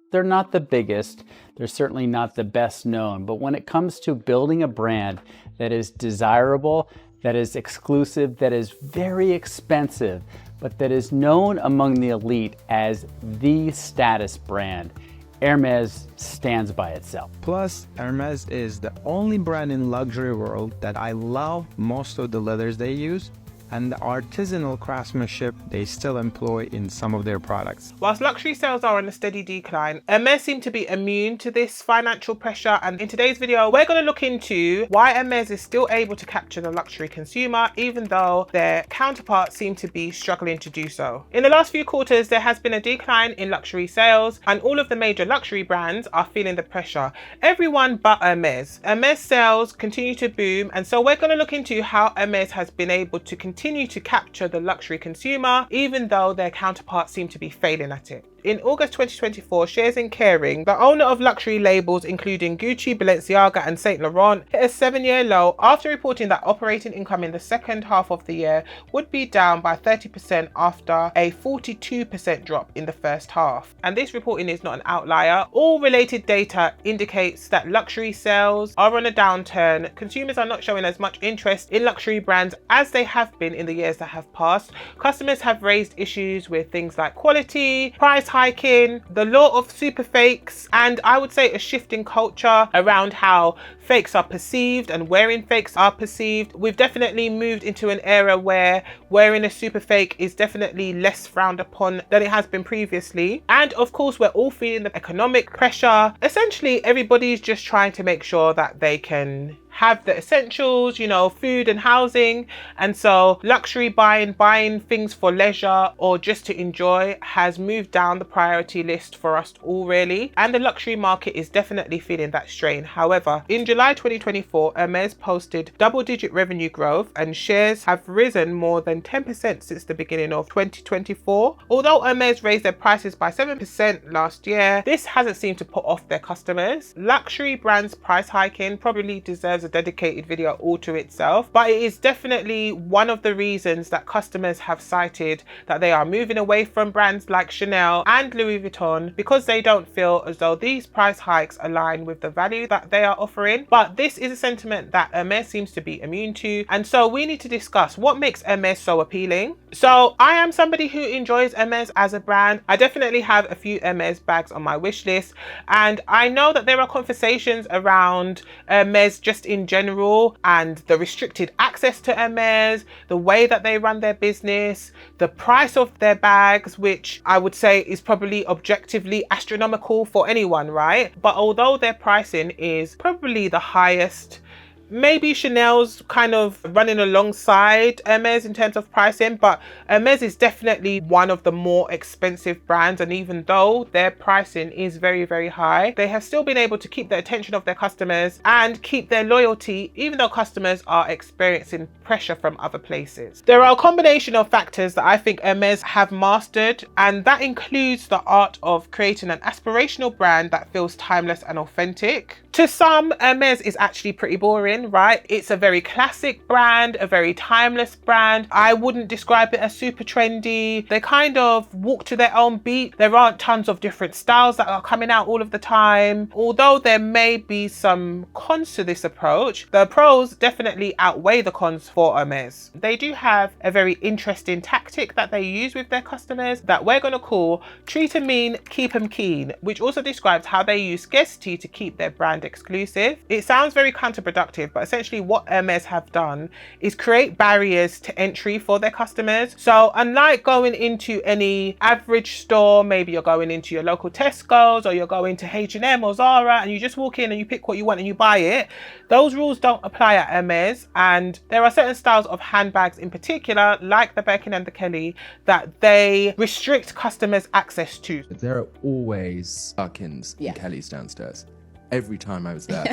They're not the biggest, they're certainly not the best known, but when it comes to building a brand that is desirable, that is exclusive, that is very expensive, but that is known among the elite as the status brand, Hermès stands by itself. Plus, Hermès is the only brand in luxury world that I love most of the leathers they use and the artisanal craftsmanship they still employ in some of their products. Whilst luxury sales are on a steady decline, Hermès seem to be immune to this financial pressure, and in today's video we're going to look into why Hermès is still able to capture the luxury consumer even though their counterparts seem to be struggling to do so. In the last few quarters there has been a decline in luxury sales and all of the major luxury brands are feeling the pressure. Everyone but Hermès. Hermès sales continue to boom, and so we're going to look into how Hermès has been able to continue to capture the luxury consumer even though their counterparts seem to be failing at it. In August 2024, shares in Kering, the owner of luxury labels including Gucci, Balenciaga and Saint Laurent, hit a 7-year low after reporting that operating income in the second half of the year would be down by 30% after a 42% drop in the first half. And this reporting is not an outlier. All related data indicates that luxury sales are on a downturn. Consumers are not showing as much interest in luxury brands as they have been in the years that have passed. Customers have raised issues with things like quality, price hiking, the law of super fakes, and I would say a shift in culture around how fakes are perceived and wearing fakes are perceived. We've definitely moved into an era where wearing a super fake is definitely less frowned upon than it has been previously. And of course, we're all feeling the economic pressure. Essentially, everybody's just trying to make sure that they can have the essentials, you know, food and housing. And so luxury buying things for leisure or just to enjoy has moved down the priority list for us all really. And the luxury market is definitely feeling that strain. However, in July 2024, Hermès posted double-digit revenue growth and shares have risen more than 10% since the beginning of 2024. Although Hermès raised their prices by 7% last year, this hasn't seemed to put off their customers. Luxury brands price hiking probably deserves a dedicated video all to itself, but it is definitely one of the reasons that customers have cited that they are moving away from brands like Chanel and Louis Vuitton because they don't feel as though these price hikes align with the value that they are offering. But this is a sentiment that Hermès seems to be immune to, and so we need to discuss what makes Hermès so appealing. So I am somebody who enjoys Hermès as a brand. I definitely have a few Hermès bags on my wish list, and I know that there are conversations around Hermès just in general and the restricted access to Hermès, the way that they run their business, the price of their bags, which I would say is probably objectively astronomical for anyone, right? But although their pricing is probably the highest, maybe Chanel's kind of running alongside Hermès in terms of pricing, but Hermès is definitely one of the more expensive brands, and even though their pricing is very, very high, they have still been able to keep the attention of their customers and keep their loyalty even though customers are experiencing pressure from other places. There are a combination of factors that I think Hermès have mastered, and that includes the art of creating an aspirational brand that feels timeless and authentic. To some, Hermès is actually pretty boring, right? It's a very classic brand, a very timeless brand. I wouldn't describe it as super trendy. They kind of walk to their own beat. There aren't tons of different styles that are coming out all of the time. Although there may be some cons to this approach, the pros definitely outweigh the cons for Hermès. They do have a very interesting tactic that they use with their customers that we're going to call treat 'em mean, keep 'em keen, which also describes how they use scarcity to keep their brand exclusive. It sounds very counterproductive, but essentially what Hermès have done is create barriers to entry for their customers. So unlike going into any average store, maybe you're going into your local Tesco's or you're going to H&M or Zara and you just walk in and you pick what you want and you buy it, those rules don't apply at Hermès. And there are certain styles of handbags in particular, like the Birkin and the Kelly, that they restrict customers access to. There are always Birkins and Kellys downstairs. Every time I was there,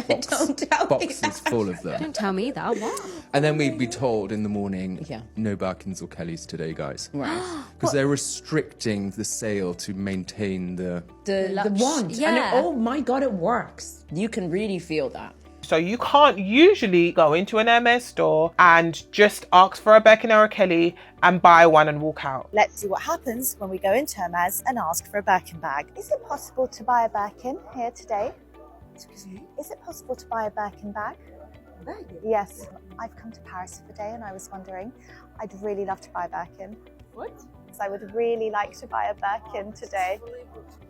boxes full of them. Don't tell me that. What? And then we'd be told in the morning, no Birkins or Kellys today, guys. Right. Because they're restricting the sale to maintain the want. Yeah. And oh my God, it works. You can really feel that. So you can't usually go into an Hermès store and just ask for a Birkin or a Kelly and buy one and walk out. Let's see what happens when we go into Hermès and ask for a Birkin bag. Is it possible to buy a Birkin here today? Excuse me? Is it possible to buy a Birkin bag? Birkin? Yes. I've come to Paris for the day and I was wondering, I'd really love to buy a Birkin. What? So I would really like to buy a Birkin today.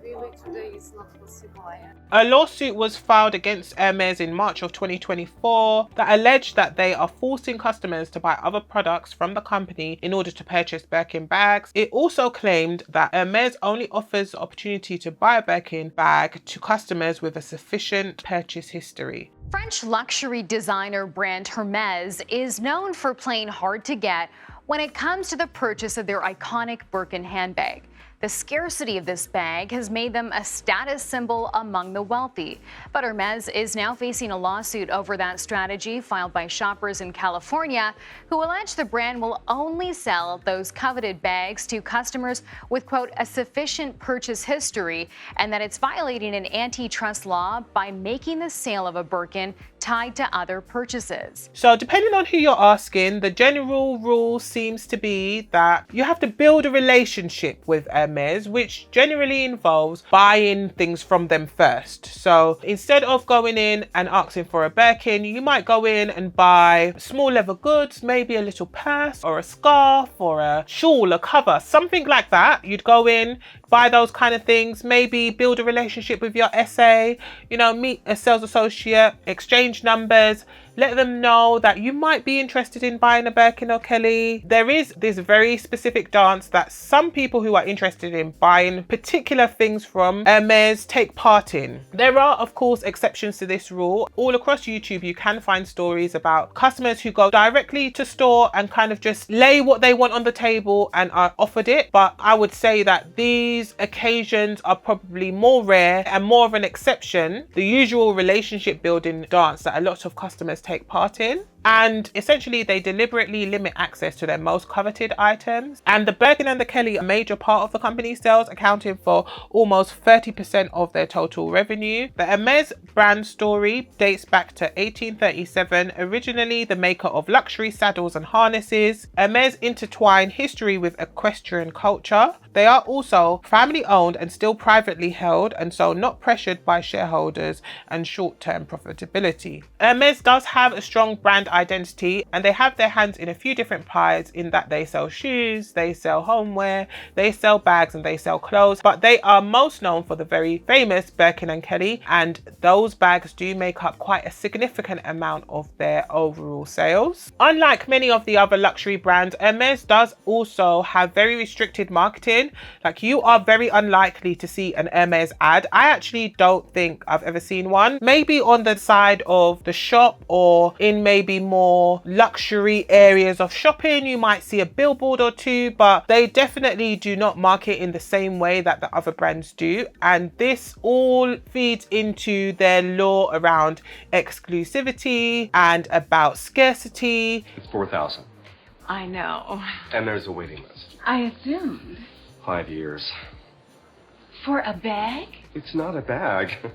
Really, today is not possible. A lawsuit was filed against Hermès in March of 2024 that alleged that they are forcing customers to buy other products from the company in order to purchase Birkin bags. It also claimed that Hermès only offers the opportunity to buy a Birkin bag to customers with a sufficient purchase history. French luxury designer brand Hermès is known for playing hard to get when it comes to the purchase of their iconic Birkin handbag. The scarcity of this bag has made them a status symbol among the wealthy. But Hermès is now facing a lawsuit over that strategy filed by shoppers in California who allege the brand will only sell those coveted bags to customers with, quote, a sufficient purchase history, and that it's violating an antitrust law by making the sale of a Birkin tied to other purchases. So depending on who you're asking, the general rule seems to be that you have to build a relationship with Hermès, which generally involves buying things from them first. So instead of going in and asking for a Birkin, you might go in and buy small leather goods, maybe a little purse or a scarf or a shawl, a cover, something like that. You'd go in, buy those kind of things, maybe build a relationship with your SA, you know, meet a sales associate, exchange numbers, let them know that you might be interested in buying a Birkin or Kelly. There is this very specific dance that some people who are interested in buying particular things from Hermès take part in. There are, of course, exceptions to this rule. All across YouTube, you can find stories about customers who go directly to store and kind of just lay what they want on the table and are offered it. But I would say that these occasions are probably more rare and more of an exception. The usual relationship building dance that a lot of customers take part in. And essentially they deliberately limit access to their most coveted items. And the Birkin and the Kelly are a major part of the company's sales, accounting for almost 30% of their total revenue. The Hermès brand story dates back to 1837, originally the maker of luxury saddles and harnesses. Hermès intertwine history with equestrian culture. They are also family owned and still privately held, and so not pressured by shareholders and short-term profitability. Hermès does have a strong brand identity, and they have their hands in a few different pies in that they sell shoes, they sell homeware, they sell bags, and they sell clothes, but they are most known for the very famous Birkin and Kelly, and those bags do make up quite a significant amount of their overall sales. Unlike many of the other luxury brands, Hermès does also have very restricted marketing. Like, you are very unlikely to see an Hermès ad. I actually don't think I've ever seen one. Maybe on the side of the shop or in maybe more luxury areas of shopping, you might see a billboard or two, but they definitely do not market in the same way that the other brands do. And this all feeds into their law around exclusivity and about scarcity. It's 4,000. I know. And there's a waiting list. I assumed. 5 years. For a bag? It's not a bag.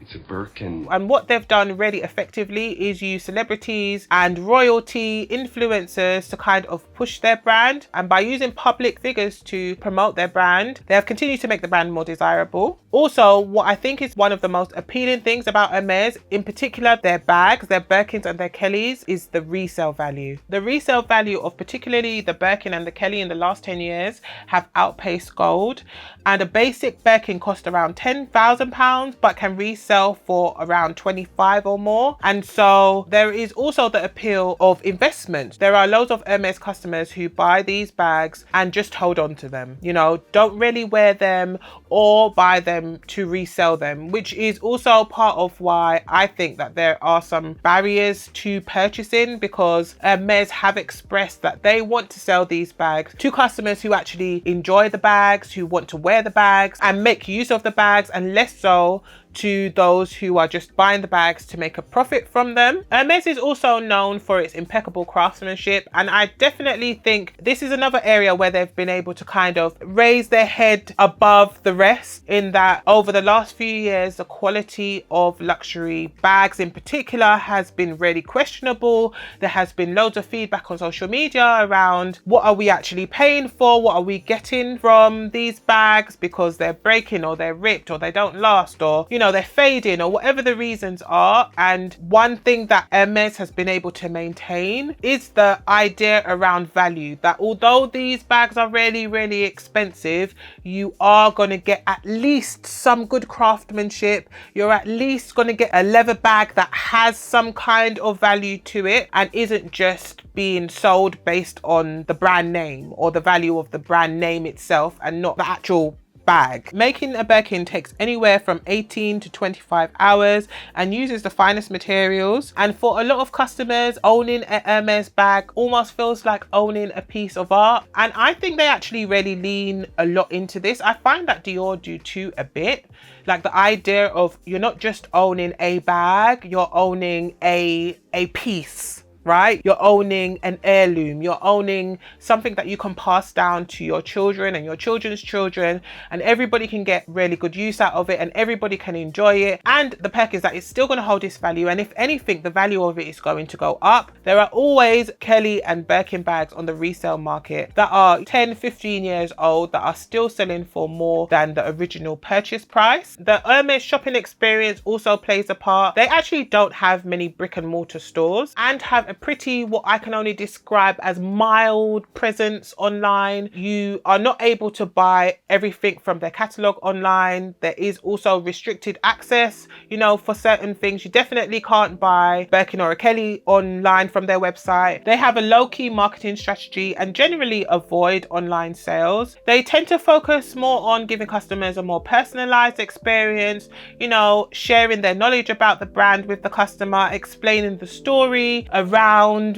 It's a Birkin. And what they've done really effectively is use celebrities and royalty influencers to kind of push their brand. And by using public figures to promote their brand, they have continued to make the brand more desirable. Also, what I think is one of the most appealing things about Hermès, in particular their bags, their Birkins and their Kellys, is the resale value. The resale value of particularly the Birkin and the Kelly in the last 10 years have outpaced gold. And a basic Birkin cost around £10,000 but can resell for around 25 or more. And so there is also the appeal of investment. There are loads of Hermès customers who buy these bags and just hold on to them, you know, don't really wear them or buy them to resell them, which is also part of why I think that there are some barriers to purchasing, because Hermès have expressed that they want to sell these bags to customers who actually enjoy the bags, who want to wear the bags and make use of the bags, and less so to those who are just buying the bags to make a profit from them. Hermes is also known for its impeccable craftsmanship, and I definitely think this is another area where they've been able to kind of raise their head above the rest, in that over the last few years the quality of luxury bags in particular has been really questionable. There has been loads of feedback on social media around what are we actually paying for, what are we getting from these bags, because they're breaking or they're ripped or they don't last, or you know, they're fading, or whatever the reasons are. And one thing that Hermes has been able to maintain is the idea around value, that although these bags are really expensive, you are going to get at least some good craftsmanship. You're at least going to get a leather bag that has some kind of value to it and isn't just being sold based on the brand name or the value of the brand name itself and not the actual bag. Making a Birkin takes anywhere from 18 to 25 hours and uses the finest materials. And for a lot of customers, owning a Hermes bag almost feels like owning a piece of art. And I think they actually really lean a lot into this. I find that Dior do too a bit. Like the idea of you're not just owning a bag, you're owning a piece. Right? You're owning an heirloom. You're owning something that you can pass down to your children and your children's children, and everybody can get really good use out of it and everybody can enjoy it. And the perk is that it's still going to hold its value, and if anything, the value of it is going to go up. There are always Kelly and Birkin bags on the resale market that are 10-15 years old that are still selling for more than the original purchase price. The Hermes shopping experience also plays a part. They actually don't have many brick and mortar stores and have a pretty, what I can only describe as mild presence online. You are not able to buy everything from their catalog online. There is also restricted access, you know, for certain things. You definitely can't buy Birkin or a Kelly online from their website. They have a low-key marketing strategy and generally avoid online sales. They tend to focus more on giving customers a more personalized experience, you know, sharing their knowledge about the brand with the customer, explaining the story around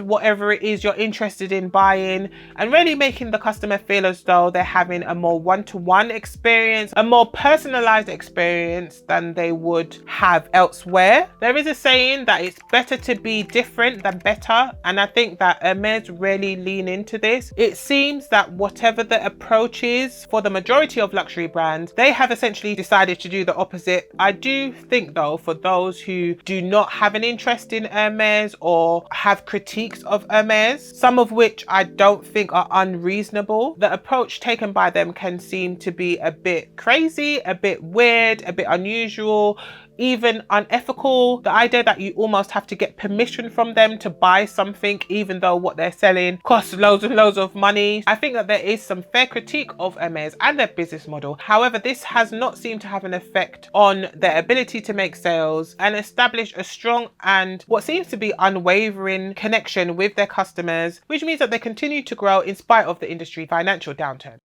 whatever it is you're interested in buying, and really making the customer feel as though they're having a more one-to-one experience, a more personalized experience than they would have elsewhere. There is a saying that it's better to be different than better, and I think that Hermes really lean into this. It seems that whatever the approach is for the majority of luxury brands, they have essentially decided to do the opposite. I do think though, for those who do not have an interest in Hermes or have critiques of Hermes, some of which I don't think are unreasonable, the approach taken by them can seem to be a bit crazy, a bit weird, a bit unusual, even unethical. The idea that you almost have to get permission from them to buy something, even though what they're selling costs loads and loads of money. I think that there is some fair critique of Hermes and their business model. However, this has not seemed to have an effect on their ability to make sales and establish a strong and what seems to be unwavering connection with their customers, which means that they continue to grow in spite of the industry financial downturn.